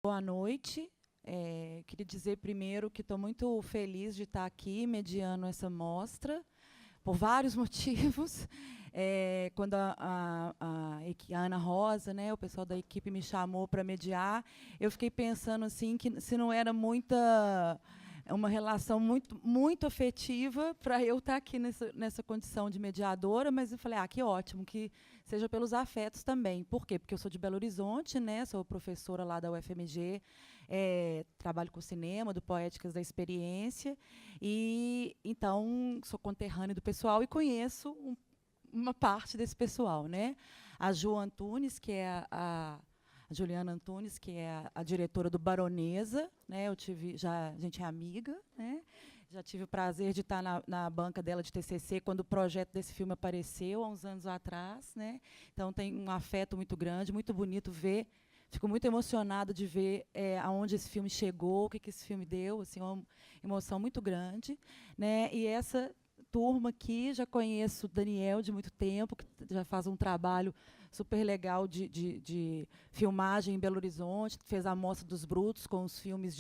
Boa noite. Queria dizer primeiro que estou muito feliz de estar aqui mediando essa mostra, por vários motivos. Quando a Ana Rosa, né, o pessoal da equipe me chamou para mediar, eu fiquei pensando assim que se não era uma relação muito afetiva para eu estar aqui nessa condição de mediadora, mas eu falei, que ótimo, que seja pelos afetos também. Por quê? Porque eu sou de Belo Horizonte, né, sou professora lá da UFMG, trabalho com cinema, do Poéticas da Experiência, e então sou conterrânea do pessoal e conheço uma parte desse pessoal, né? A Ju Antunes, que é a Juliana Antunes, que é a diretora do Baronesa, né? A gente é amiga, né? Já tive o prazer de estar na banca dela de TCC quando o projeto desse filme apareceu há uns anos atrás, né? Então tem um afeto muito grande, muito bonito ver. Fico muito emocionada de ver aonde esse filme chegou, o que esse filme deu, assim, uma emoção muito grande, né? E essa turma aqui, já conheço o Daniel de muito tempo, que já faz um trabalho super legal de filmagem em Belo Horizonte, fez a Mostra dos Brutos com os filmes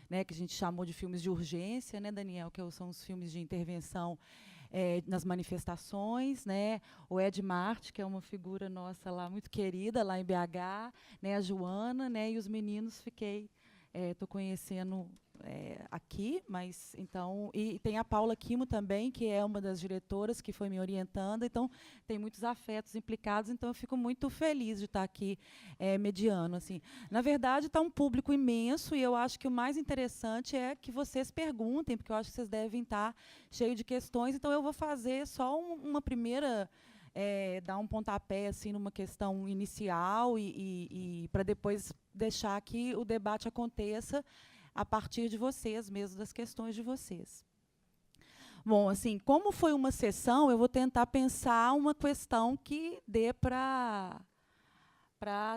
né, que a gente chamou de filmes de urgência, né, Daniel, que são os filmes de intervenção nas manifestações, né, o Ed Marte, que é uma figura nossa lá muito querida, lá em BH, né, a Joana, né, e os meninos estou conhecendo aqui, mas então e tem a Paula Quimo também, que é uma das diretoras que foi me orientando, então tem muitos afetos implicados, então eu fico muito feliz de estar aqui mediando, assim. Na verdade, está um público imenso e eu acho que o mais interessante é que vocês perguntem, porque eu acho que vocês devem estar cheios de questões, então eu vou fazer só uma primeira dar um pontapé assim numa questão inicial e para depois deixar que o debate aconteça a partir de vocês mesmo, das questões de vocês. Bom, assim, como foi uma sessão, eu vou tentar pensar uma questão que dê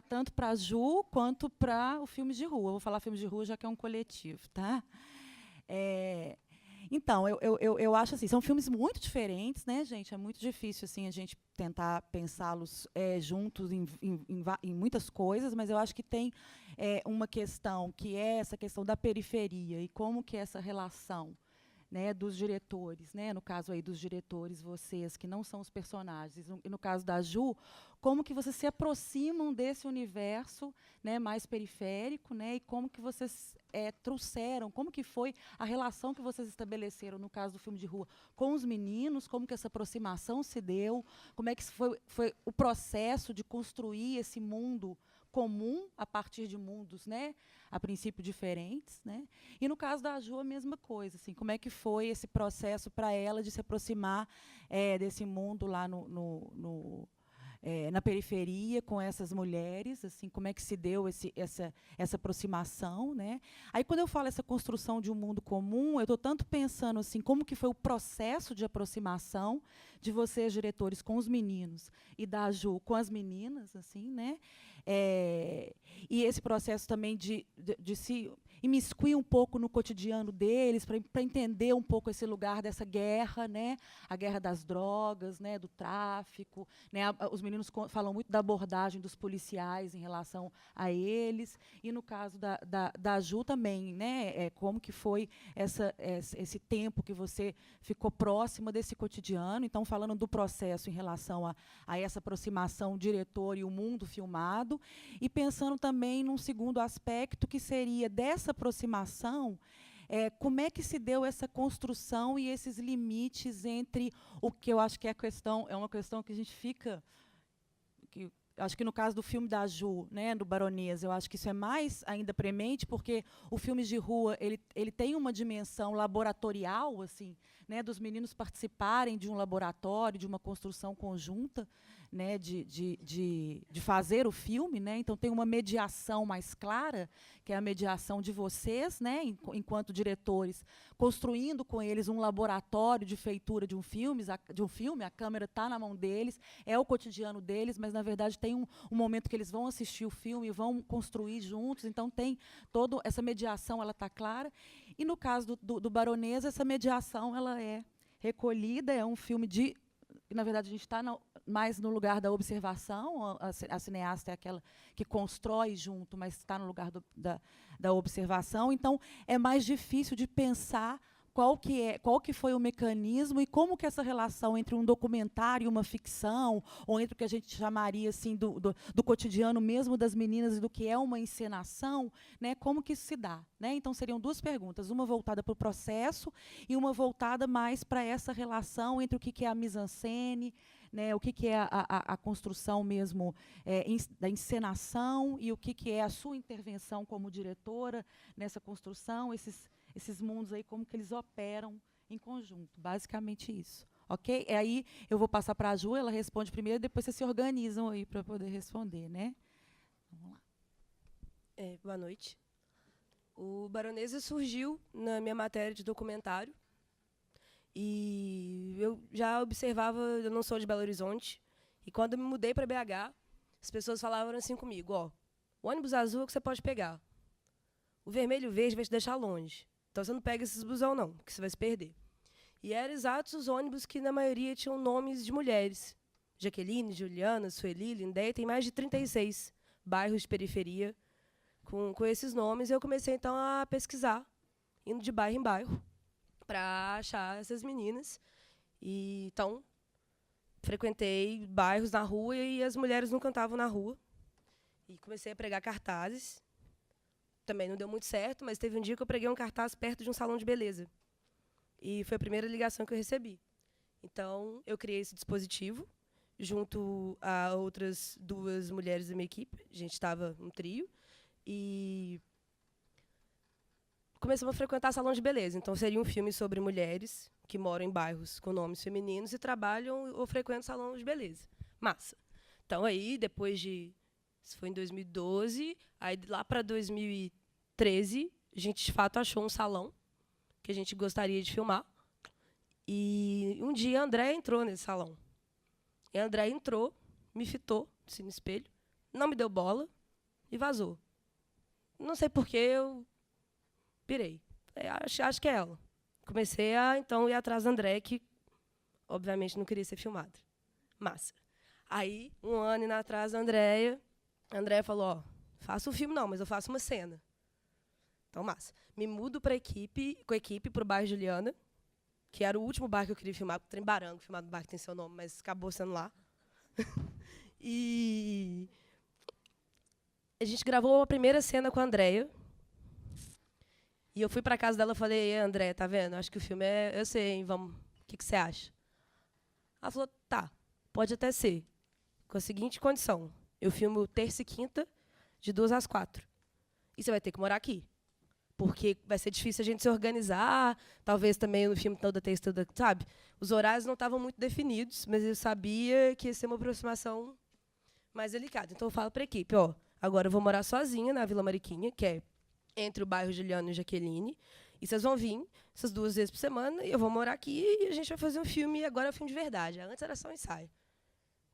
tanto para a Ju quanto para o filme de rua. Eu vou falar filme de rua já que é um coletivo, tá? Então, eu acho assim, são filmes muito diferentes, né, gente? É muito difícil assim a gente tentar pensá-los juntos em muitas coisas, mas eu acho que tem uma questão que é essa questão da periferia e como que essa relação, né, dos diretores, né, no caso aí dos diretores, vocês que não são os personagens, e no caso da Ju, como que vocês se aproximam desse universo, né, mais periférico, né, e como que vocês trouxeram, como que foi a relação que vocês estabeleceram no caso do filme de rua com os meninos, como que essa aproximação se deu, como é que foi o processo de construir esse mundo comum a partir de mundos, né, a princípio diferentes, né? E no caso da Ju a mesma coisa, assim, como é que foi esse processo para ela de se aproximar desse mundo lá na periferia com essas mulheres, assim, como é que se deu essa aproximação, né? Aí quando eu falo essa construção de um mundo comum, eu estou tanto pensando assim, como que foi o processo de aproximação de vocês diretores com os meninos e da Ju com as meninas, assim, né? E esse processo também de se imiscuir um pouco no cotidiano deles, para entender um pouco esse lugar dessa guerra, né? A guerra das drogas, né? Do tráfico, né? Os meninos falam muito da abordagem dos policiais em relação a eles, e no caso da Ju também, né? Como que foi esse tempo que você ficou próxima desse cotidiano, então falando do processo em relação a essa aproximação diretor e o mundo filmado, e pensando também num segundo aspecto que seria dessa aproximação, como é que se deu essa construção e esses limites entre o que eu acho que é uma questão que a gente fica, acho que no caso do filme da Ju, né, do Baronesa, eu acho que isso é mais ainda premente, porque o filme de rua ele tem uma dimensão laboratorial, assim, né, dos meninos participarem de um laboratório, de uma construção conjunta, né, de fazer o filme, né, então tem uma mediação mais clara, que é a mediação de vocês, né, enquanto diretores, construindo com eles um laboratório de feitura de um filme, a câmera está na mão deles, é o cotidiano deles, mas na verdade tem um momento que eles vão assistir o filme e vão construir juntos, então tem toda essa mediação, ela está clara. E no caso do Baronesa, essa mediação ela é recolhida, é um filme que, na verdade, a gente está mais no lugar da observação, a cineasta é aquela que constrói junto, mas está no lugar da observação. Então, é mais difícil de pensar qual que foi o mecanismo e como que essa relação entre um documentário e uma ficção, ou entre o que a gente chamaria assim, do cotidiano mesmo das meninas e do que é uma encenação, né, como que isso se dá. Né? Então, seriam duas perguntas, uma voltada para o processo e uma voltada mais para essa relação entre o que é a mise-en-scène, né, o que é a construção mesmo da encenação e o que é a sua intervenção como diretora nessa construção, esses mundos aí, como que eles operam em conjunto. Basicamente isso. Ok? E aí eu vou passar para a Ju, ela responde primeiro, depois vocês se organizam aí para poder responder, né? Vamos lá. Boa noite. O Baronesa surgiu na minha matéria de documentário. E eu já observava, eu não sou de Belo Horizonte, e quando eu me mudei para BH, as pessoas falavam assim comigo, ó, o ônibus azul é o que você pode pegar. O vermelho e o verde vai te deixar longe. Então você não pega esses busão não, que você vai se perder. E eram exatos os ônibus que na maioria tinham nomes de mulheres. Jaqueline, Juliana, Sueli, Lindéia, tem mais de 36 bairros de periferia com esses nomes. E eu comecei então a pesquisar, indo de bairro em bairro, para achar essas meninas. E então frequentei bairros na rua e as mulheres não cantavam na rua. E comecei a pregar cartazes. Também não deu muito certo, mas teve um dia que eu preguei um cartaz perto de um salão de beleza. E foi a primeira ligação que eu recebi. Então, eu criei esse dispositivo junto a outras duas mulheres da minha equipe. A gente estava um trio. E começamos a frequentar salão de beleza. Então, seria um filme sobre mulheres que moram em bairros com nomes femininos e trabalham ou frequentam salão de beleza. Massa. Então, aí, depois de... Isso foi em 2012. Aí, lá para 2013, a gente, de fato, achou um salão que a gente gostaria de filmar. E um dia, a Andréia entrou nesse salão. E a Andréia entrou, me fitou, assim, no espelho, não me deu bola e vazou. Não sei por que eu pirei. Acho que é ela. Comecei a, então, ir atrás da Andréia, que, obviamente, não queria ser filmada. Massa. Aí, um ano indo atrás da Andréia, a Andréia falou, ó, faço o filme não, mas eu faço uma cena. Então, massa. Me mudo com a equipe para o bairro Juliana, que era o último bairro que eu queria filmar, Trembarango, filmado no bairro que tem seu nome, mas acabou sendo lá. E a gente gravou a primeira cena com a Andréia. E eu fui para casa dela e falei, Andréia, tá vendo? Acho que o filme é... Eu sei, hein? Vamos. O que você acha? Ela falou, tá, pode até ser. Com a seguinte condição. Eu filmo terça e quinta, de 2 às 4. E você vai ter que morar aqui. Porque vai ser difícil a gente se organizar, talvez também no filme toda terça, sabe? Os horários não estavam muito definidos, mas eu sabia que ia ser uma aproximação mais delicada. Então eu falo para a equipe, ó, agora eu vou morar sozinha na Vila Mariquinha, que é entre o bairro Juliano e Jaqueline, e vocês vão vir essas 2 vezes por semana, e eu vou morar aqui e a gente vai fazer um filme, e agora é um filme de verdade. Antes era só um ensaio.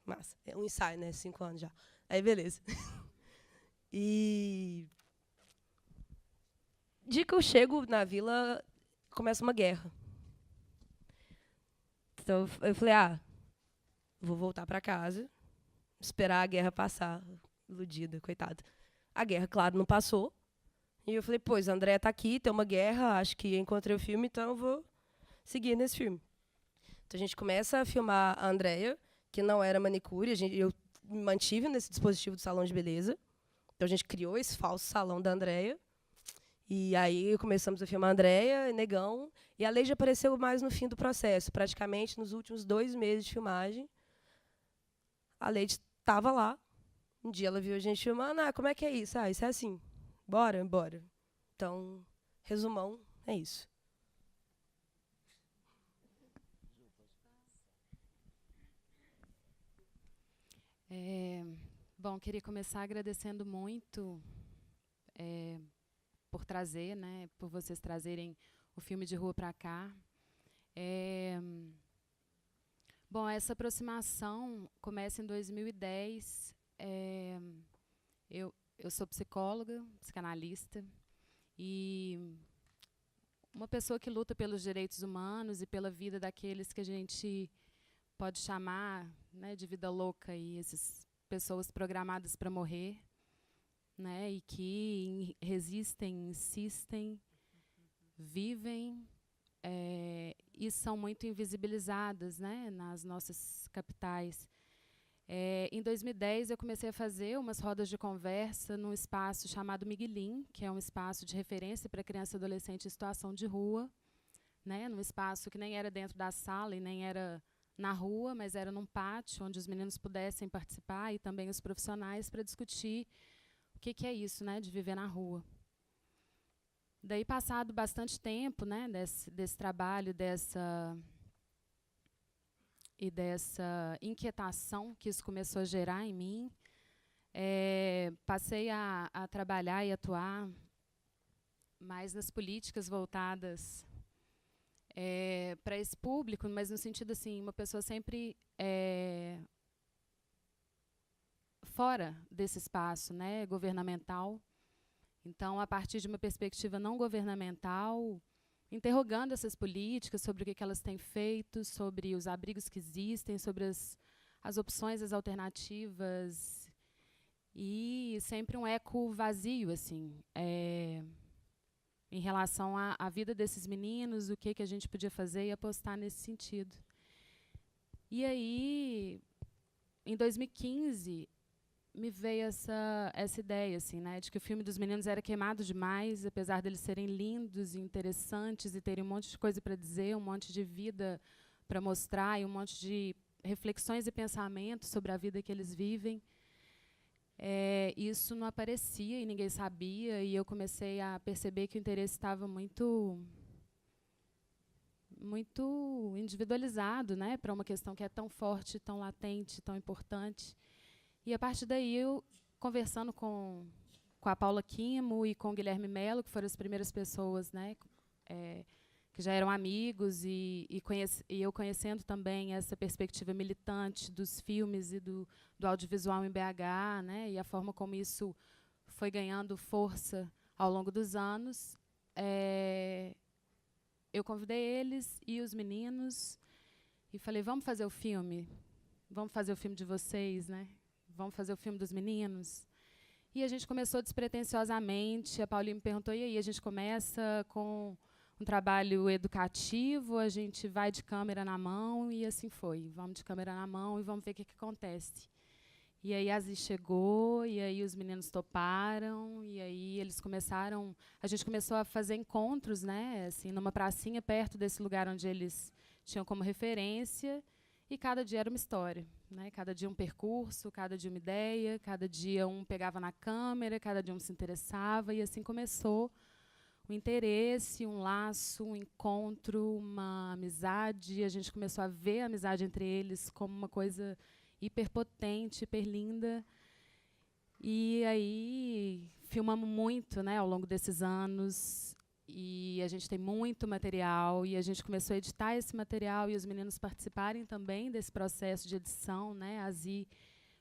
Massa. É um ensaio, né? 5 anos já. Aí, beleza. E... dia que eu chego na vila, começa uma guerra. Então, eu falei, vou voltar para casa, esperar a guerra passar. Iludida, coitada. A guerra, claro, não passou. E eu falei, pois, a Andréia está aqui, tem uma guerra, acho que encontrei o filme, então eu vou seguir nesse filme. Então, a gente começa a filmar a Andréia, que não era manicure, eu me mantive nesse dispositivo do salão de beleza. Então, a gente criou esse falso salão da Andréia. E aí começamos a filmar a Andréia, Negão, e a Leide apareceu mais no fim do processo, praticamente nos últimos 2 meses de filmagem. A Leide estava lá, um dia ela viu a gente filmando, como é que é isso? Isso é assim, bora. Então, resumão, é isso. Bom, queria começar agradecendo muito por trazer, né, por vocês trazerem o filme de rua para cá. Bom, essa aproximação começa em 2010. Eu sou psicóloga, psicanalista, e uma pessoa que luta pelos direitos humanos e pela vida daqueles que a gente pode chamar, né, de vida louca e essas pessoas programadas para morrer, né, e que resistem, insistem, vivem e são muito invisibilizadas, né, nas nossas capitais. Em 2010, eu comecei a fazer umas rodas de conversa num espaço chamado Miguelim, que é um espaço de referência para criança e adolescente em situação de rua, né, num espaço que nem era dentro da sala e nem era na rua, mas era num pátio onde os meninos pudessem participar e também os profissionais para discutir o que é isso, né, de viver na rua. Daí, passado bastante tempo, né, desse trabalho, dessa inquietação que isso começou a gerar em mim, passei a trabalhar e atuar mais nas políticas voltadas para esse público, mas no sentido assim, uma pessoa sempre fora desse espaço, né, governamental. Então, a partir de uma perspectiva não governamental, interrogando essas políticas sobre o que elas têm feito, sobre os abrigos que existem, sobre as opções, as alternativas, e sempre um eco vazio, assim, em relação à vida desses meninos, o que a gente podia fazer e apostar nesse sentido. E aí, em 2015, me veio essa ideia, assim, né, de que o filme dos meninos era queimado demais, apesar deles serem lindos e interessantes e terem um monte de coisa para dizer, um monte de vida para mostrar e um monte de reflexões e pensamentos sobre a vida que eles vivem. Isso não aparecia e ninguém sabia, e eu comecei a perceber que o interesse estava muito individualizado, né, para uma questão que é tão forte, tão latente, tão importante. E, a partir daí, eu, conversando com a Paula Quimo e com o Guilherme Mello, que foram as primeiras pessoas, né, que já eram amigos, e eu conhecendo também essa perspectiva militante dos filmes e do audiovisual em BH, né, e a forma como isso foi ganhando força ao longo dos anos, eu convidei eles e os meninos e falei, vamos fazer o filme? Vamos fazer o filme de vocês, né? Vamos fazer o filme dos meninos? E a gente começou despretensiosamente. A Paulinha me perguntou, e aí, a gente começa com um trabalho educativo, a gente vai de câmera na mão, e assim foi. Vamos de câmera na mão e vamos ver o que acontece. E aí a Aziz chegou, e aí os meninos toparam, e aí eles começaram... A gente começou a fazer encontros, né, assim, numa pracinha perto desse lugar onde eles tinham como referência, e cada dia era uma história, né? Cada dia um percurso, cada dia uma ideia, cada dia um pegava na câmera, cada dia um se interessava, e assim começou um interesse, um laço, um encontro, uma amizade. A gente começou a ver a amizade entre eles como uma coisa hiperpotente, hiperlinda. E aí filmamos muito, né, ao longo desses anos, e a gente tem muito material, e a gente começou a editar esse material e os meninos participarem também desse processo de edição, né, a Zi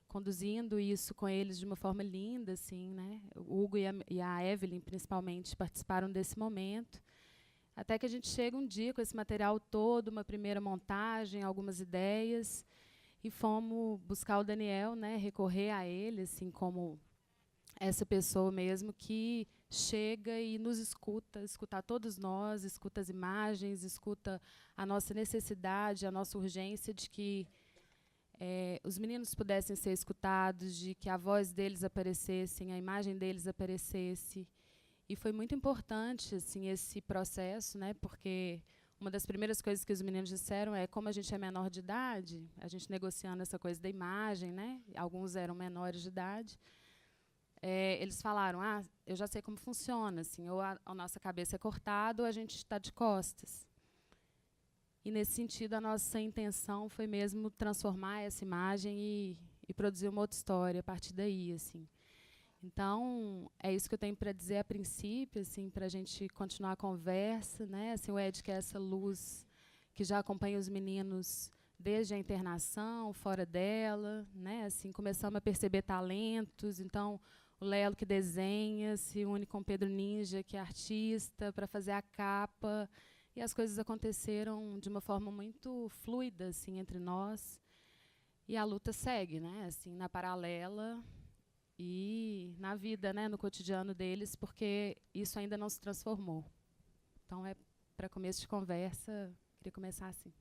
conduzindo isso com eles de uma forma linda, assim, né, o Hugo e a Evelyn, principalmente, participaram desse momento, até que a gente chega um dia com esse material todo, uma primeira montagem, algumas ideias, e fomos buscar o Daniel, né, recorrer a ele, assim, como essa pessoa mesmo que chega e nos escuta todos nós, escuta as imagens, escuta a nossa necessidade, a nossa urgência de que os meninos pudessem ser escutados, de que a voz deles aparecesse, a imagem deles aparecesse. E foi muito importante, assim, esse processo, né, porque uma das primeiras coisas que os meninos disseram é, como a gente é menor de idade, a gente negociando essa coisa da imagem, né, alguns eram menores de idade, eles falaram, eu já sei como funciona, assim, ou a nossa cabeça é cortada ou a gente está de costas. E, nesse sentido, a nossa intenção foi mesmo transformar essa imagem e produzir uma outra história a partir daí, assim. Então, é isso que eu tenho para dizer a princípio, assim, para a gente continuar a conversa, né? Assim, o Ed, que é essa luz que já acompanha os meninos desde a internação, fora dela, né? Assim, começamos a perceber talentos. Então, o Lelo, que desenha, se une com o Pedro Ninja, que é artista, para fazer a capa. E as coisas aconteceram de uma forma muito fluida, assim, entre nós. E a luta segue, né? Assim, na paralela e na vida, né? No cotidiano deles, porque isso ainda não se transformou. Então, para começo de conversa, queria começar assim.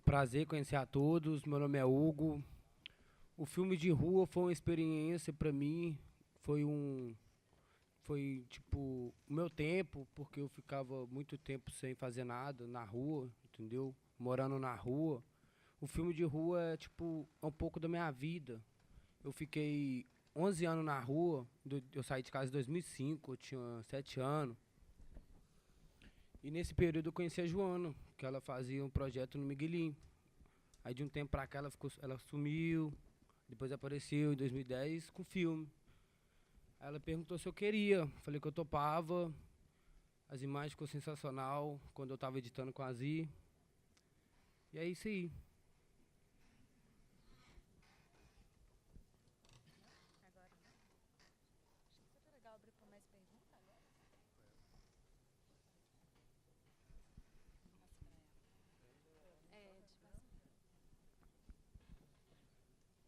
Prazer conhecer a todos. Meu nome é Hugo. O filme de rua foi uma experiência para mim. Foi tipo o meu tempo, porque eu ficava muito tempo sem fazer nada na rua, entendeu? Morando na rua. O filme de rua é tipo um pouco da minha vida. Eu fiquei 11 anos na rua. Eu saí de casa em 2005, eu tinha 7 anos. E nesse período eu conheci a Joana, que ela fazia um projeto no Miguelinho. Aí de um tempo pra cá ela sumiu, depois apareceu em 2010 com filme. Aí ela perguntou se eu queria, falei que eu topava. As imagens ficou sensacional quando eu tava editando com a Zi. E é isso aí.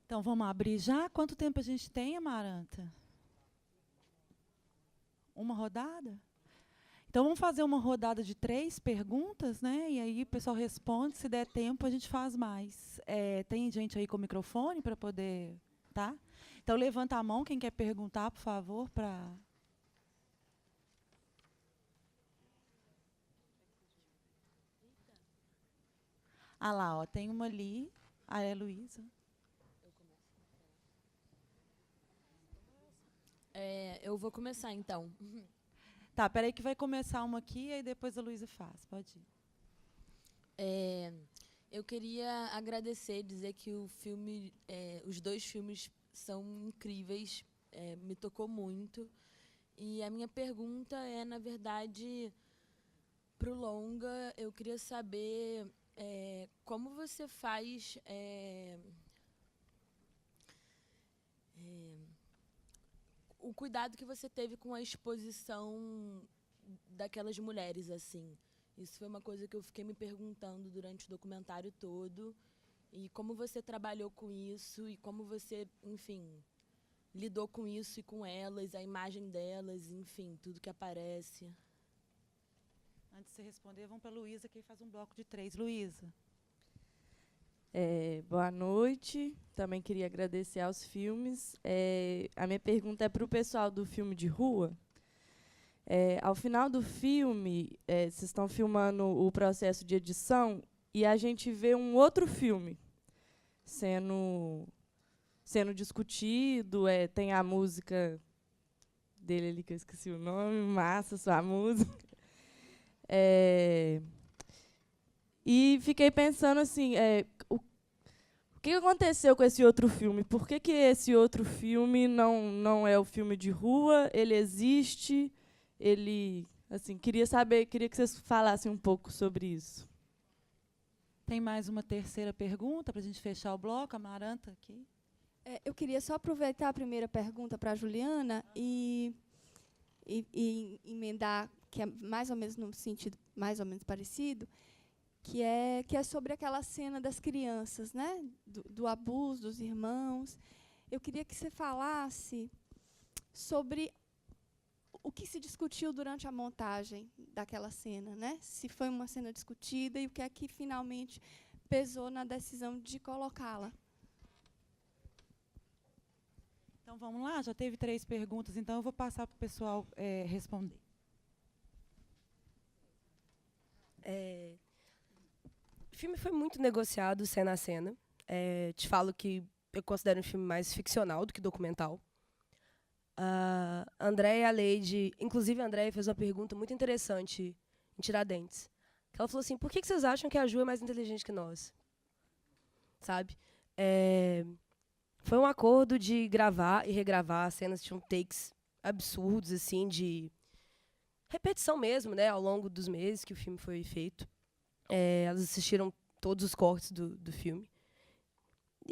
Então, vamos abrir já? Quanto tempo a gente tem, Amaranta? Uma rodada? Então, vamos fazer uma rodada de 3 perguntas, né? E aí o pessoal responde. Se der tempo, a gente faz mais. Tem gente aí com o microfone para poder... Tá? Então, levanta a mão quem quer perguntar, por favor, para... Ah lá, ó, tem uma ali. Ah, é a Luísa. Eu vou começar, então. Tá, peraí que vai começar uma aqui, e depois a Luísa faz. Pode ir. Eu queria agradecer, dizer que os 2 filmes são incríveis, me tocou muito. E a minha pergunta é, na verdade, para o longa, eu queria saber como você faz... o cuidado que você teve com a exposição daquelas mulheres, assim. Isso foi uma coisa que eu fiquei me perguntando durante o documentário todo. E como você trabalhou com isso e como você, enfim, lidou com isso e com elas, a imagem delas, enfim, tudo que aparece. Antes de você responder, vamos para a Luísa, que faz um bloco de 3. Luísa. Boa noite. Também queria agradecer aos filmes. A minha pergunta é para o pessoal do filme de rua. Ao final do filme, vocês estão filmando o processo de edição e a gente vê um outro filme sendo discutido. Tem a música dele ali, que eu esqueci o nome, massa sua música. E fiquei pensando assim, o que aconteceu com esse outro filme? Por que esse outro filme não é o filme de rua? Ele existe? Queria que vocês falassem um pouco sobre isso. Tem mais uma terceira pergunta para a gente fechar o bloco? Amaranta aqui. Eu queria só aproveitar a primeira pergunta para a Juliana e emendar, que é mais ou menos no sentido mais ou menos parecido, que é sobre aquela cena das crianças, né? Do abuso dos irmãos. Eu queria que você falasse sobre o que se discutiu durante a montagem daquela cena, né? Se foi uma cena discutida e o que é que finalmente pesou na decisão de colocá-la. Então, vamos lá. Já teve 3 perguntas, então eu vou passar para o pessoal responder. O filme foi muito negociado, cena a cena. Te falo que eu considero um filme mais ficcional do que documental. A Andréia e a Leide... Inclusive, a Andréia fez uma pergunta muito interessante em Tiradentes. Ela falou assim, por que vocês acham que a Ju é mais inteligente que nós? Sabe? Foi um acordo de gravar e regravar cenas, tinham takes absurdos, assim, de repetição mesmo, né, ao longo dos meses que o filme foi feito. Elas assistiram todos os cortes do filme.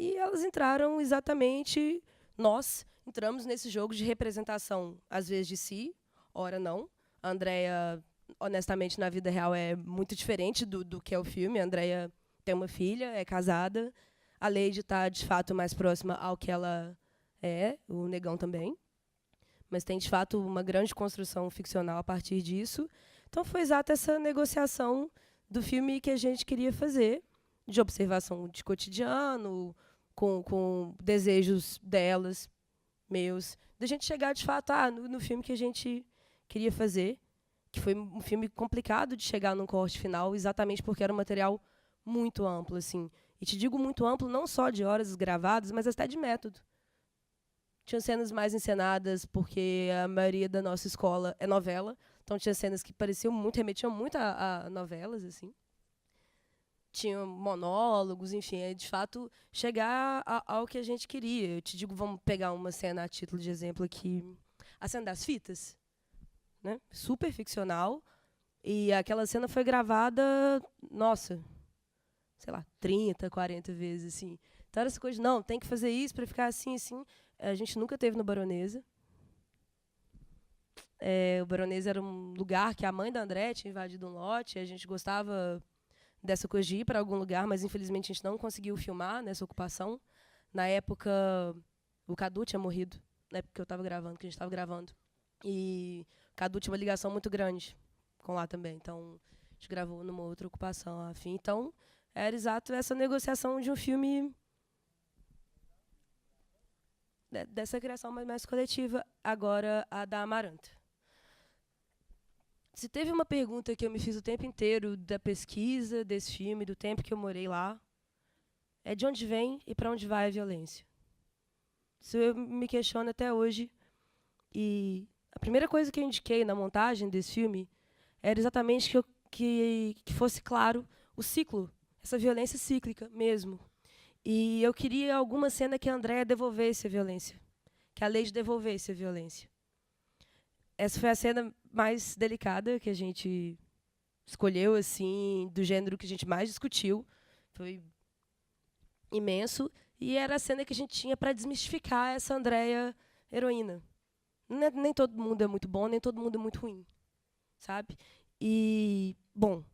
E elas entraram exatamente, nós entramos nesse jogo de representação, às vezes de si, ora não. A Andrea, honestamente, na vida real é muito diferente do que é o filme. A Andrea tem uma filha, é casada. A Lady está, de fato, mais próxima ao que ela é, o Negão também. Mas tem, de fato, uma grande construção ficcional a partir disso. Então, foi exata essa negociação do filme que a gente queria fazer, de observação de cotidiano, com desejos delas, meus, da gente chegar, de fato, no filme que a gente queria fazer, que foi um filme complicado de chegar num corte final, exatamente porque era um material muito amplo, assim. E te digo muito amplo, não só de horas gravadas, mas até de método. Tinha cenas mais encenadas, porque a maioria da nossa escola é novela, então tinha cenas que pareciam muito, remetiam muito a novelas, assim. Tinha monólogos, enfim, é de fato chegar ao que a gente queria. Eu te digo, vamos pegar uma cena a título de exemplo aqui, a cena das fitas, né? Super ficcional, e aquela cena foi gravada, nossa, sei lá, 30, 40 vezes, assim. Então era essa coisa de, não, tem que fazer isso para ficar assim, assim. A gente nunca teve no Baronesa. O Baronesa era um lugar que a mãe da André tinha invadido um lote, a gente gostava dessa coisa de ir para algum lugar, mas infelizmente a gente não conseguiu filmar nessa ocupação. Na época, o Cadu tinha morrido, na época que eu estava gravando, que a gente estava gravando. E o Cadu tinha uma ligação muito grande com lá também, então a gente gravou numa outra ocupação, afim. Então, era exato essa negociação de um filme dessa criação mais coletiva, agora a da Amaranta. Se teve uma pergunta que eu me fiz o tempo inteiro da pesquisa desse filme, do tempo que eu morei lá, é de onde vem e para onde vai a violência. Isso eu me questiono até hoje. E a primeira coisa que eu indiquei na montagem desse filme era exatamente que fosse claro o ciclo, essa violência cíclica mesmo. E eu queria alguma cena que a Andrea devolvesse a violência, que a Lady devolvesse a violência. Essa foi a cena mais delicada que a gente escolheu, assim, do gênero que a gente mais discutiu. Foi imenso. E era a cena que a gente tinha para desmistificar essa Andrea heroína. Nem todo mundo é muito bom, nem todo mundo é muito ruim, sabe? E, bom,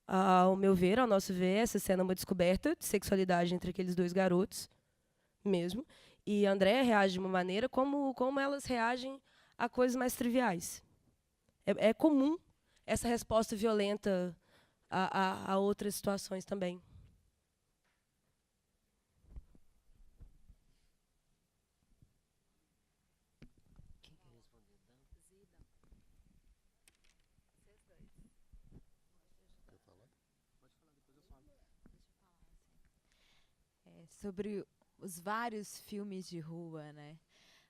ao meu ver, ao nosso ver, essa cena é uma descoberta de sexualidade entre aqueles dois garotos, mesmo. E a Andrea reage de uma maneira como elas reagem a coisas mais triviais. É comum essa resposta violenta a outras situações também. Sobre os vários filmes de rua, né?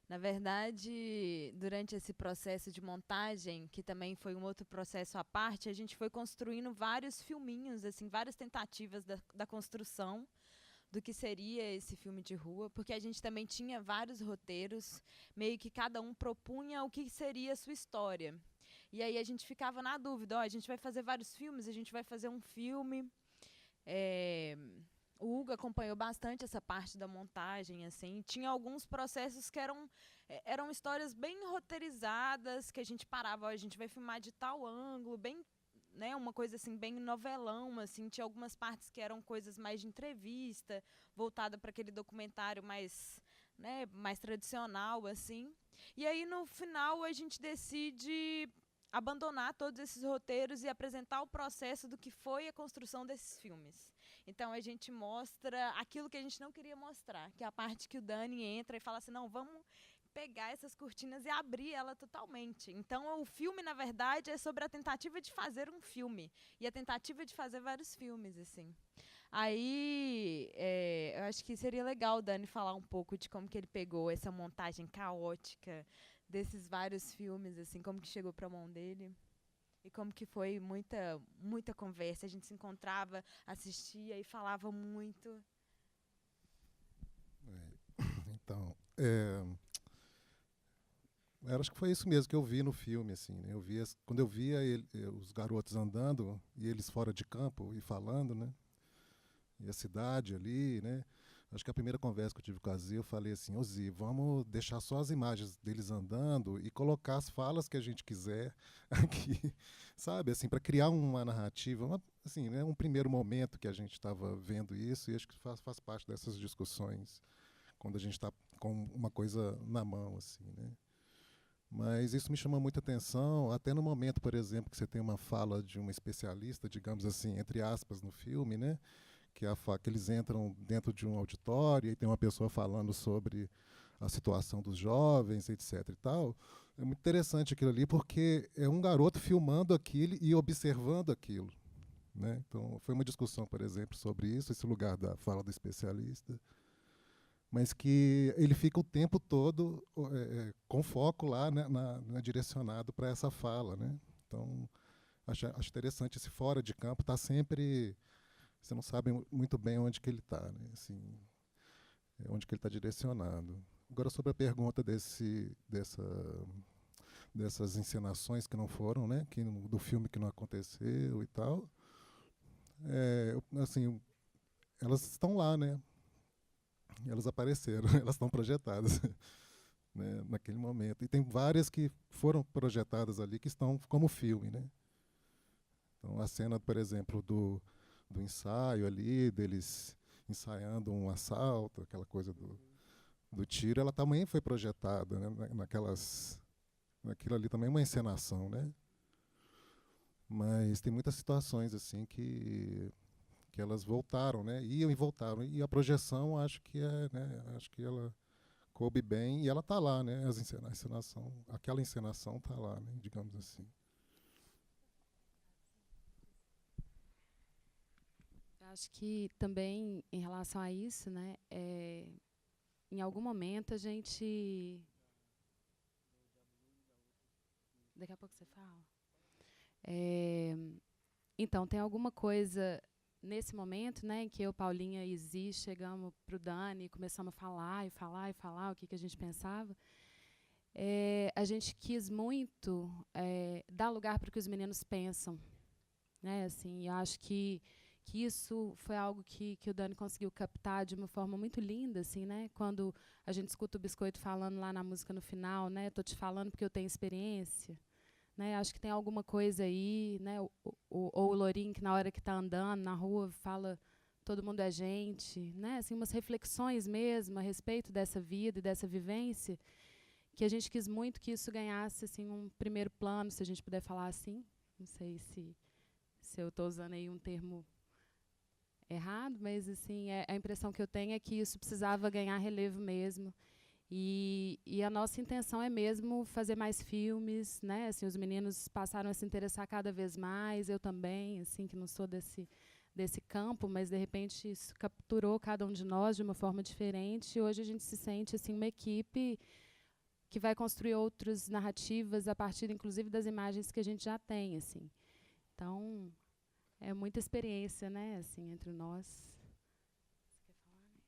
Na verdade, durante esse processo de montagem, que também foi um outro processo à parte, a gente foi construindo vários filminhos, assim, várias tentativas da construção do que seria esse filme de rua, porque a gente também tinha vários roteiros, meio que cada um propunha o que seria a sua história. E aí a gente ficava na dúvida, a gente vai fazer vários filmes, a gente vai fazer um filme. O Hugo acompanhou bastante essa parte da montagem, assim. Tinha alguns processos que eram histórias bem roteirizadas, que a gente parava, a gente vai filmar de tal ângulo, bem, né, uma coisa assim bem novelão, assim. Tinha algumas partes que eram coisas mais de entrevista, voltada para aquele documentário mais, né, mais tradicional, assim. E aí no final a gente decide abandonar todos esses roteiros e apresentar o processo do que foi a construção desses filmes. Então, a gente mostra aquilo que a gente não queria mostrar, que é a parte que o Dani entra e fala assim, não, vamos pegar essas cortinas e abrir ela totalmente. Então, o filme, na verdade, é sobre a tentativa de fazer um filme e a tentativa de fazer vários filmes, assim. Aí, eu acho que seria legal o Dani falar um pouco de como que ele pegou essa montagem caótica desses vários filmes, assim, como que chegou para a mão dele. E como que foi muita conversa. A gente se encontrava, assistia e falava muito. Então, acho que foi isso mesmo que eu vi no filme. Assim, né? Quando eu via os garotos andando e eles fora de campo e falando, né? E a cidade ali, né? Acho que a primeira conversa que eu tive com a Zi, eu falei assim, ô Zi, vamos deixar só as imagens deles andando e colocar as falas que a gente quiser aqui, sabe? Assim, para criar uma narrativa, assim, né, um primeiro momento que a gente estava vendo isso, e acho que faz parte dessas discussões quando a gente está com uma coisa na mão, assim, né? Mas isso me chama muita atenção, até no momento, por exemplo, que você tem uma fala de uma especialista, digamos assim, entre aspas, no filme, né? Que eles entram dentro de um auditório e tem uma pessoa falando sobre a situação dos jovens, etc. e tal. É muito interessante aquilo ali, porque é um garoto filmando aquilo e observando aquilo, né? Então, foi uma discussão, por exemplo, sobre isso, esse lugar da fala do especialista, mas que ele fica o tempo todo com foco lá, né, direcionado para essa fala, né? Então, acho interessante esse fora de campo, está sempre... Você não sabe muito bem onde que ele está, né? Assim, onde que ele está direcionado. Agora, sobre a pergunta dessas encenações que não foram, né? Do filme que não aconteceu e tal, assim, elas estão lá, né? Elas apareceram, elas estão projetadas, né, naquele momento. E tem várias que foram projetadas ali que estão como filme, né? Então, a cena, por exemplo, do ensaio ali, deles ensaiando um assalto, aquela coisa do tiro, ela também foi projetada, né, naquilo ali também é uma encenação, né? Mas tem muitas situações assim que elas voltaram, né? Iam e voltaram. E a projeção, acho que acho que ela coube bem e ela está lá, né? A encenação, aquela encenação está lá, né? Digamos assim. Acho que também, em relação a isso, né, em algum momento a gente... Daqui a pouco você fala. Então, tem alguma coisa nesse momento, né, em que eu, Paulinha e Zi chegamos para o Dani e começamos a falar o que a gente pensava. A gente quis muito dar lugar para o que os meninos pensam, né? Assim, eu acho que isso foi algo que o Dani conseguiu captar de uma forma muito linda, assim, né? Quando a gente escuta o Biscoito falando lá na música no final, né? Tô te falando porque eu tenho experiência, né? Acho que tem alguma coisa aí, né? Ou o Lourinho, que na hora que está andando na rua fala todo mundo é gente, né? Assim, umas reflexões mesmo a respeito dessa vida e dessa vivência, que a gente quis muito que isso ganhasse assim um primeiro plano, se a gente puder falar assim. Não sei se eu estou usando aí um termo errado, mas assim, a impressão que eu tenho é que isso precisava ganhar relevo mesmo. E a nossa intenção é mesmo fazer mais filmes, né? Assim, os meninos passaram a se interessar cada vez mais, eu também, assim, que não sou desse campo, mas de repente isso capturou cada um de nós de uma forma diferente. E hoje a gente se sente assim uma equipe que vai construir outras narrativas a partir, inclusive, das imagens que a gente já tem, assim. Então, é muita experiência, né, assim, entre nós. Você quer falar?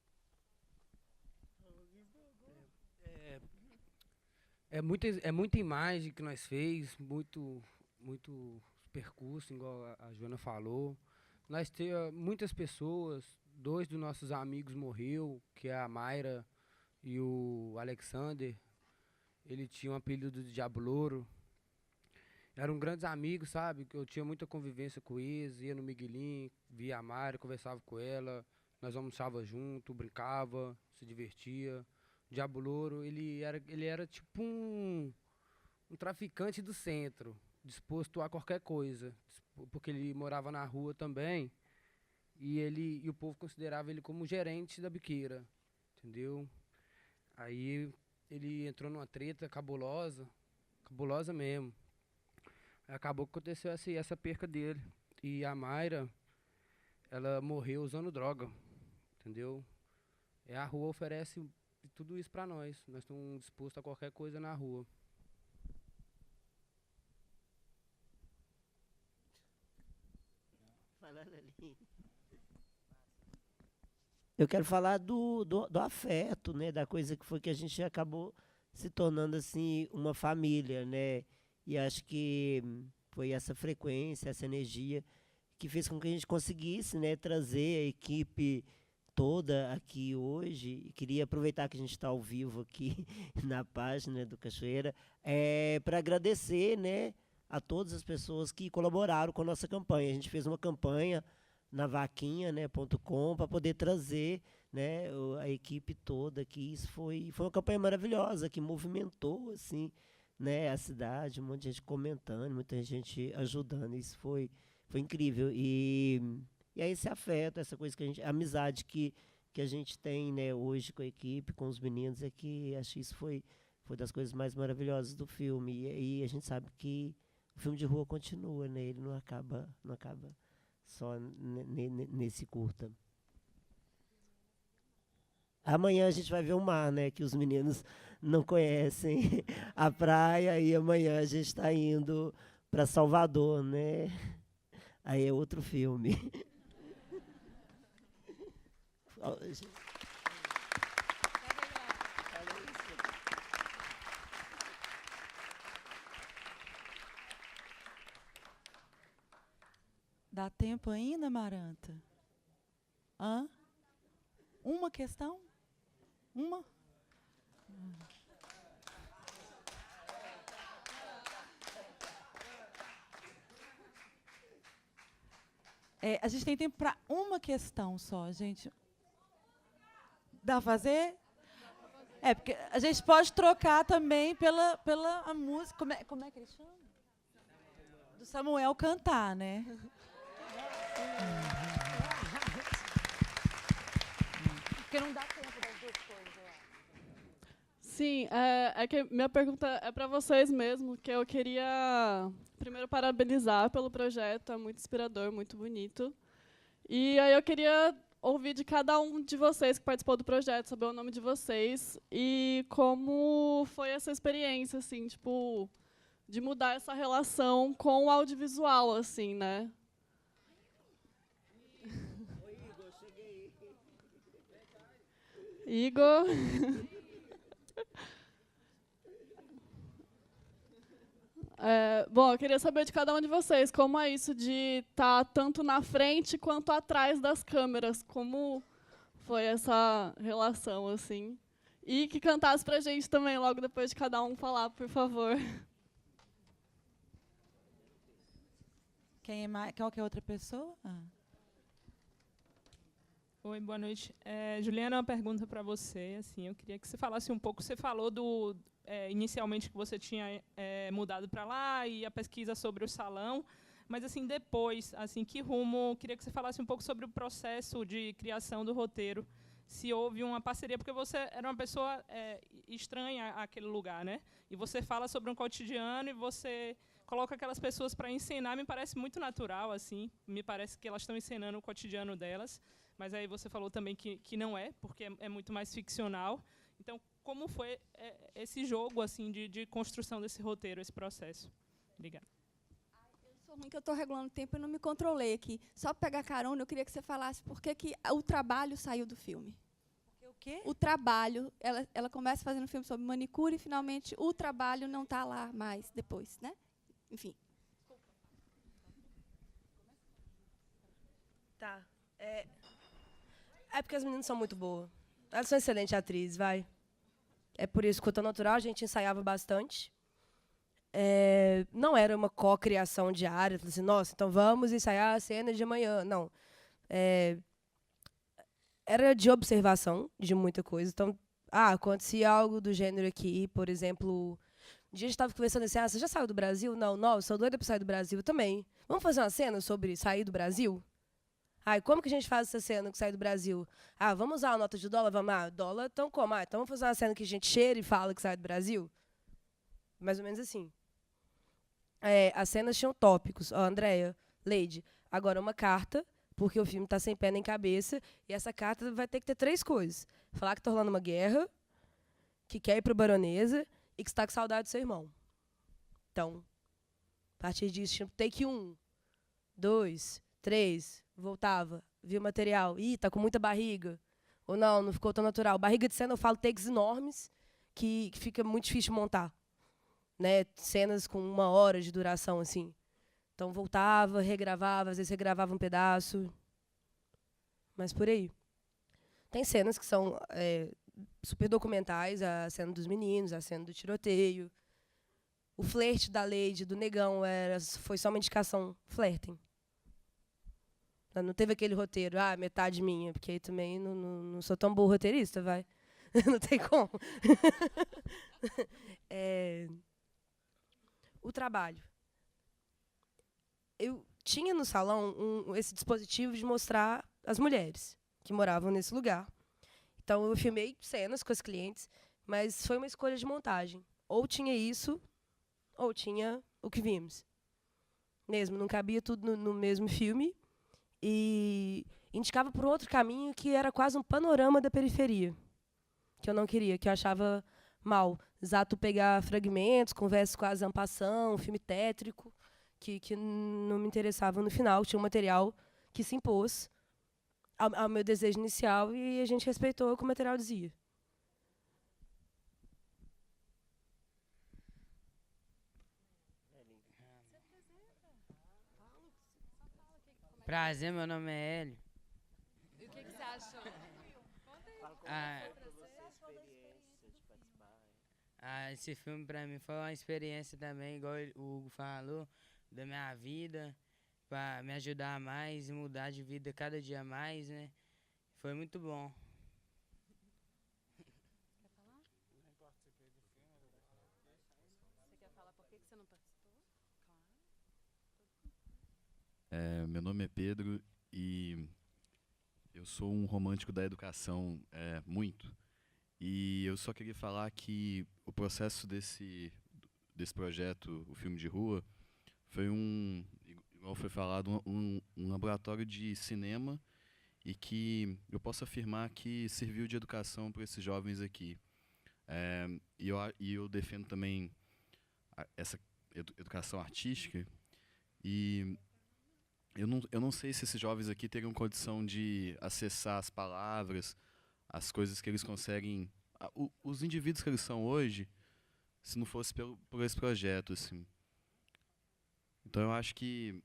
É muita imagem que nós fez, muito percurso, igual a Joana falou. Nós temos muitas pessoas, 2 dos nossos amigos morreu, que é a Mayra e o Alexander. Ele tinha um apelido de Diabo Louro. Eram grandes amigos, sabe? Eu tinha muita convivência com eles, ia no Miguelinho, via a Mayra, conversava com ela, nós almoçava junto, brincava, se divertia. O Diabo Louro, ele era tipo um traficante do centro, disposto a qualquer coisa, porque ele morava na rua também, e o povo considerava ele como gerente da biqueira, entendeu? Aí ele entrou numa treta cabulosa mesmo. Acabou que aconteceu essa perca dele. E a Mayra, ela morreu usando droga, entendeu? A rua oferece tudo isso para nós. Nós estamos dispostos a qualquer coisa na rua. Falando ali. Eu quero falar do afeto, né? Da coisa que foi que a gente acabou se tornando assim uma família, né? E acho que foi essa frequência, essa energia que fez com que a gente conseguisse, né, trazer a equipe toda aqui hoje. E queria aproveitar que a gente está ao vivo aqui na página do Cachoeira, para agradecer, né, a todas as pessoas que colaboraram com a nossa campanha. A gente fez uma campanha na vaquinha, né, .com, para poder trazer, né, a equipe toda aqui. Isso foi uma campanha maravilhosa, que movimentou assim, né, a cidade, um monte de gente comentando, muita gente ajudando. Isso foi incrível. E é esse afeto, essa coisa que a amizade que a gente tem, né, hoje com a equipe, com os meninos, é que acho que isso foi das coisas mais maravilhosas do filme. E a gente sabe que o filme de rua continua, né? Ele não acaba só nesse curta. Amanhã a gente vai ver o mar, né? Que os meninos não conhecem a praia, e amanhã a gente está indo para Salvador, né? Aí é outro filme. Dá tempo ainda, Maranta? Hã? Uma questão? Uma? A gente tem tempo para uma questão só, gente. Dá pra fazer? Porque a gente pode trocar também pela a música. Como é que ele chama? Do Samuel cantar, né? Porque não dá tempo das duas coisas, eu acho. Sim, é que minha pergunta é para vocês mesmo, que eu queria primeiro parabenizar pelo projeto, é muito inspirador, muito bonito. E aí eu queria ouvir de cada um de vocês que participou do projeto, saber o nome de vocês e como foi essa experiência, assim, tipo, de mudar essa relação com o audiovisual, assim, né? Igor. Bom, eu queria saber de cada um de vocês como é isso de estar tanto na frente quanto atrás das câmeras, como foi essa relação, assim. E que cantasse pra gente também, logo depois de cada um falar, por favor. Quem é mais? Qualquer outra pessoa? Oi, boa noite. Juliana, uma pergunta para você. Assim, eu queria que você falasse um pouco. Você falou inicialmente que você tinha mudado para lá e a pesquisa sobre o salão, mas assim depois, assim, que rumo? Queria que você falasse um pouco sobre o processo de criação do roteiro. Se houve uma parceria, porque você era uma pessoa estranha àquele lugar, né? E você fala sobre um cotidiano e você coloca aquelas pessoas para encenar. Me parece muito natural, assim. Me parece que elas estão encenando o cotidiano delas. Mas aí você falou também que não é, porque é muito mais ficcional. Então, como foi esse jogo assim de construção desse roteiro, esse processo? Obrigada. Eu sou ruim que eu estou regulando o tempo e não me controlei aqui. Só para pegar carona, eu queria que você falasse por que o trabalho saiu do filme. O quê? O trabalho. Ela começa fazendo um filme sobre manicure e, finalmente, o trabalho não está lá mais depois, né? Enfim. Tá. É porque as meninas são muito boas. Elas são excelentes atrizes, vai. É por isso que o Tão Natural a gente ensaiava bastante. Não era uma co-criação diária. Assim, nossa, então vamos ensaiar a cena de amanhã. Não. Era de observação de muita coisa. Então, acontecia algo do gênero aqui, por exemplo. Um dia a gente estava conversando assim, você já saiu do Brasil? Não, eu sou doida para sair do Brasil. Eu também. Vamos fazer uma cena sobre sair do Brasil? Como que a gente faz essa cena que sai do Brasil? Vamos usar a nota de dólar? Vamos, dólar, então como? Então vamos fazer uma cena que a gente cheira e fala que sai do Brasil? Mais ou menos assim. As cenas tinham tópicos. Andréia, Leide, agora uma carta, porque o filme está sem pé nem cabeça, e essa carta vai ter que ter 3 coisas. Falar que está rolando uma guerra, que quer ir para a baronesa e que está com saudade do seu irmão. Então, a partir disso, tinha take 1, 2, 3... voltava, via o material, tá com muita barriga, ou não ficou tão natural. Barriga de cena, eu falo takes enormes, que fica muito difícil de montar, né? Cenas com 1 hora de duração, assim. Então, voltava, regravava, às vezes regravava um pedaço, mas por aí. Tem cenas que são super documentais, a cena dos meninos, a cena do tiroteio. O flerte da Lady, do negão, foi só uma indicação, flertem. Não teve aquele roteiro, metade minha, porque aí também não sou tão boa roteirista, vai. Não tem como. O trabalho. Eu tinha no salão esse dispositivo de mostrar as mulheres que moravam nesse lugar. Então, eu filmei cenas com as clientes, mas foi uma escolha de montagem. Ou tinha isso, ou tinha o que vimos. Mesmo, não cabia tudo no mesmo filme. E indicava por outro caminho que era quase um panorama da periferia, que eu não queria, que eu achava mal. Exato, pegar fragmentos, conversas quase en passant, um filme tétrico, que não me interessava no final. Tinha um material que se impôs ao meu desejo inicial e a gente respeitou o que o material dizia. Prazer, meu nome é Hélio. E o que você achou? Esse filme pra mim foi uma experiência também, igual o Hugo falou, da minha vida, pra me ajudar mais e mudar de vida cada dia mais, né? Foi muito bom. Quer falar? Nem participei do filme. Você quer falar por que você não participou? Claro. Meu nome é Pedro e eu sou um romântico da educação muito. E eu só queria falar que o processo desse projeto, o filme de rua, foi igual foi falado, um laboratório de cinema e que eu posso afirmar que serviu de educação para esses jovens aqui. E eu defendo também essa educação artística e eu não sei se esses jovens aqui teriam condição de acessar as palavras, as coisas que eles conseguem, os indivíduos que eles são hoje, se não fosse por esse projeto, assim. Então eu acho que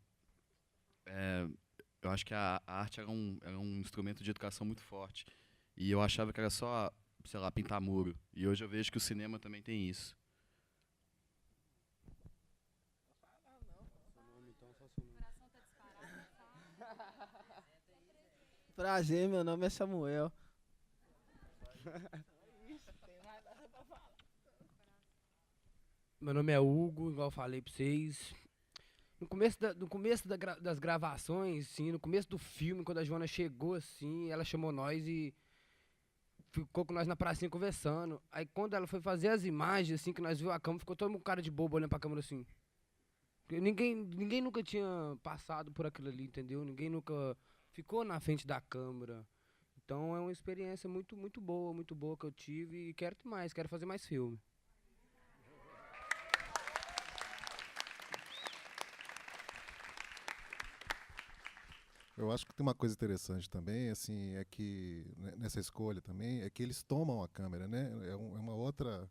a arte era um instrumento de educação muito forte. E eu achava que era só, sei lá, pintar muro. E hoje eu vejo que o cinema também tem isso. Prazer, meu nome é Samuel. Meu nome é Hugo, igual eu falei pra vocês. No começo das gravações, assim, no começo do filme, quando a Joana chegou, assim, ela chamou nós e ficou com nós na pracinha conversando. Aí quando ela foi fazer as imagens, assim, que nós viu a câmera, ficou todo mundo com cara de bobo olhando pra câmera assim. Porque ninguém nunca tinha passado por aquilo ali, entendeu? Ninguém nunca ficou na frente da câmera. Então é uma experiência muito, muito boa que eu tive e quero mais, quero fazer mais filme. Eu acho que tem uma coisa interessante também, assim, é que nessa escolha também é que eles tomam a câmera, né? É uma outra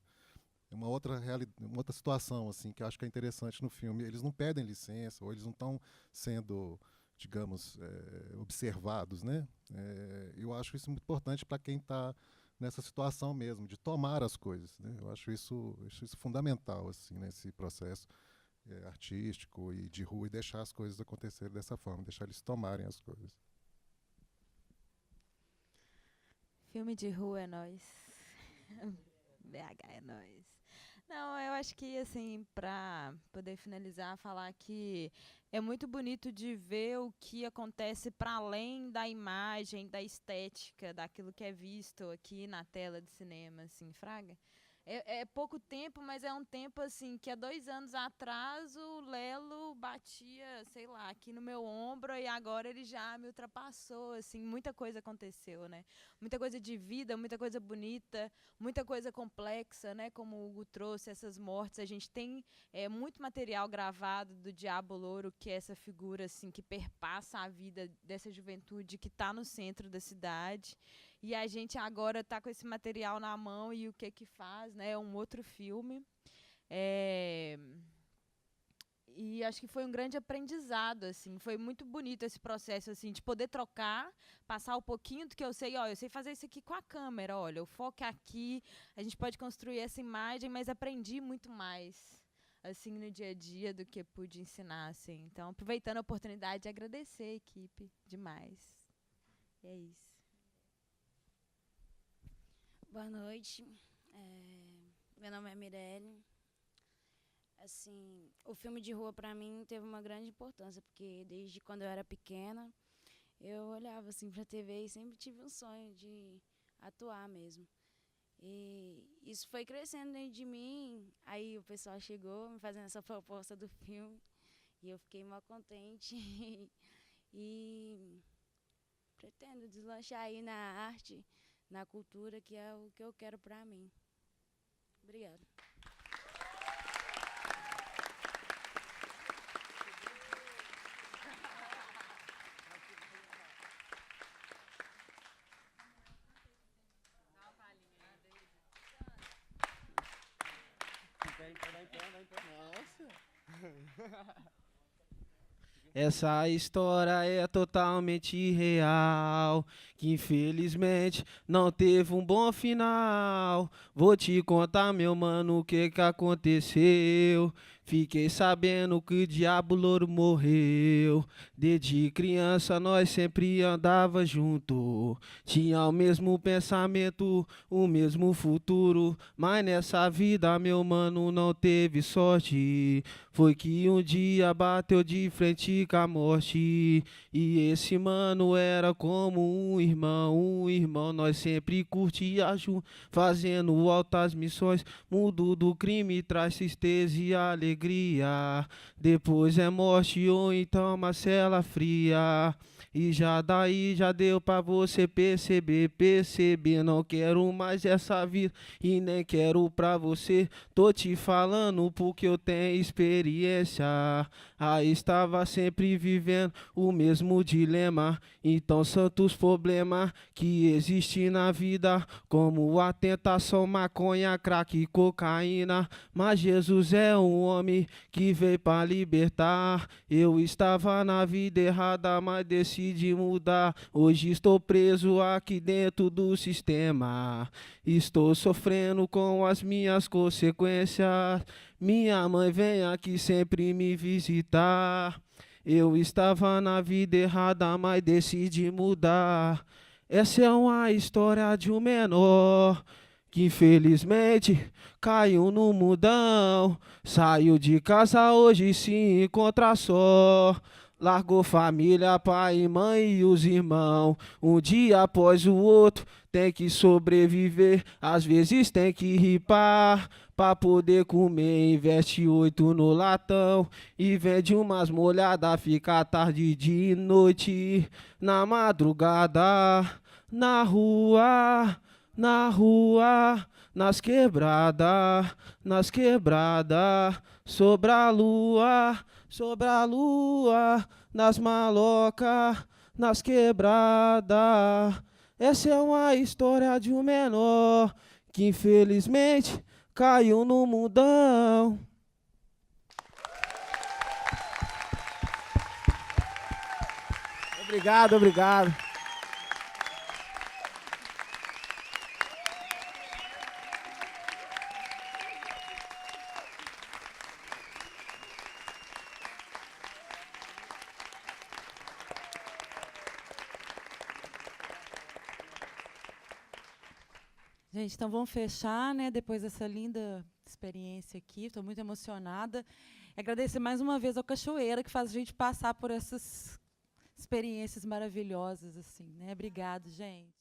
situação, assim, que eu acho que é interessante no filme. Eles não pedem licença ou eles não estão sendo, digamos, observados, né? Eu acho isso muito importante para quem está nessa situação mesmo de tomar as coisas, né? Eu acho isso fundamental, assim, nesse processo artístico e de rua, e deixar as coisas acontecerem dessa forma, deixar eles tomarem as coisas. Filme de rua é nóis. BH é nóis. Não, eu acho que, assim, para poder finalizar, falar que é muito bonito de ver o que acontece para além da imagem, da estética, daquilo que é visto aqui na tela de cinema, assim, fraga. É pouco tempo, mas é um tempo, assim, que há 2 anos atrás o Lelo batia, sei lá, aqui no meu ombro e agora ele já me ultrapassou, assim, muita coisa aconteceu, né? Muita coisa de vida, muita coisa bonita, muita coisa complexa, né? Como o Hugo trouxe, essas mortes, a gente tem muito material gravado do Diabo Louro, que é essa figura, assim, que perpassa a vida dessa juventude que está no centro da cidade. E a gente agora está com esse material na mão e o que faz, né? É um outro filme. E acho que foi um grande aprendizado, assim. Foi muito bonito esse processo, assim, de poder trocar, passar um pouquinho do que eu sei. Ó, eu sei fazer isso aqui com a câmera, olha, o foco é aqui, a gente pode construir essa imagem, mas aprendi muito mais, assim, no dia a dia do que pude ensinar, assim. Então, aproveitando a oportunidade, agradecer a equipe demais. E é isso. Boa noite. Meu nome é Mirelle. Assim, o filme de rua para mim teve uma grande importância, porque desde quando eu era pequena, eu olhava assim para a TV e sempre tive um sonho de atuar mesmo. E isso foi crescendo dentro de mim. Aí o pessoal chegou me fazendo essa proposta do filme e eu fiquei mal contente e pretendo deslanchar aí na arte, na cultura, que é o que eu quero para mim. Obrigada. Essa história é totalmente real, que infelizmente não teve um bom final. Vou te contar, meu mano, o que aconteceu. Fiquei sabendo que o Diabo Louro morreu. Desde criança nós sempre andava junto. Tinha o mesmo pensamento, o mesmo futuro. Mas nessa vida, meu mano, não teve sorte. Foi que um dia bateu de frente com a morte. E esse mano era como um irmão. Nós sempre curtia junto, fazendo altas missões. Mundo do crime traz tristeza e alegria. Depois é morte ou então uma cela fria. E já daí já deu pra você perceber. Não quero mais essa vida e nem quero pra você. Tô te falando porque eu tenho experiência. Aí estava sempre vivendo o mesmo dilema. Então santos problemas que existem na vida, como a tentação, maconha, crack e cocaína. Mas Jesus é um homem que veio pra libertar. Eu estava na vida errada, mas decidi mudar. Hoje estou preso aqui dentro do sistema. Estou sofrendo com as minhas consequências. Minha mãe vem aqui sempre me visitar. Eu estava na vida errada, mas decidi mudar. Essa é uma história de um menor que infelizmente caiu no mundão. Saiu de casa hoje se encontra só. Largou família, pai e mãe e os irmãos. Um dia após o outro tem que sobreviver. Às vezes tem que ripar pra poder comer. Investe 8 no latão e vende umas molhadas. Fica tarde de noite, na madrugada, na rua, nas quebradas, sobra a lua, nas malocas, nas quebradas. Essa é uma história de um menor que infelizmente caiu no mundão. Obrigado, obrigado. Gente, então vamos fechar, né? Depois dessa linda experiência aqui, estou muito emocionada. Agradecer mais uma vez ao Cachoeira, que faz a gente passar por essas experiências maravilhosas, assim, né? Obrigado, gente.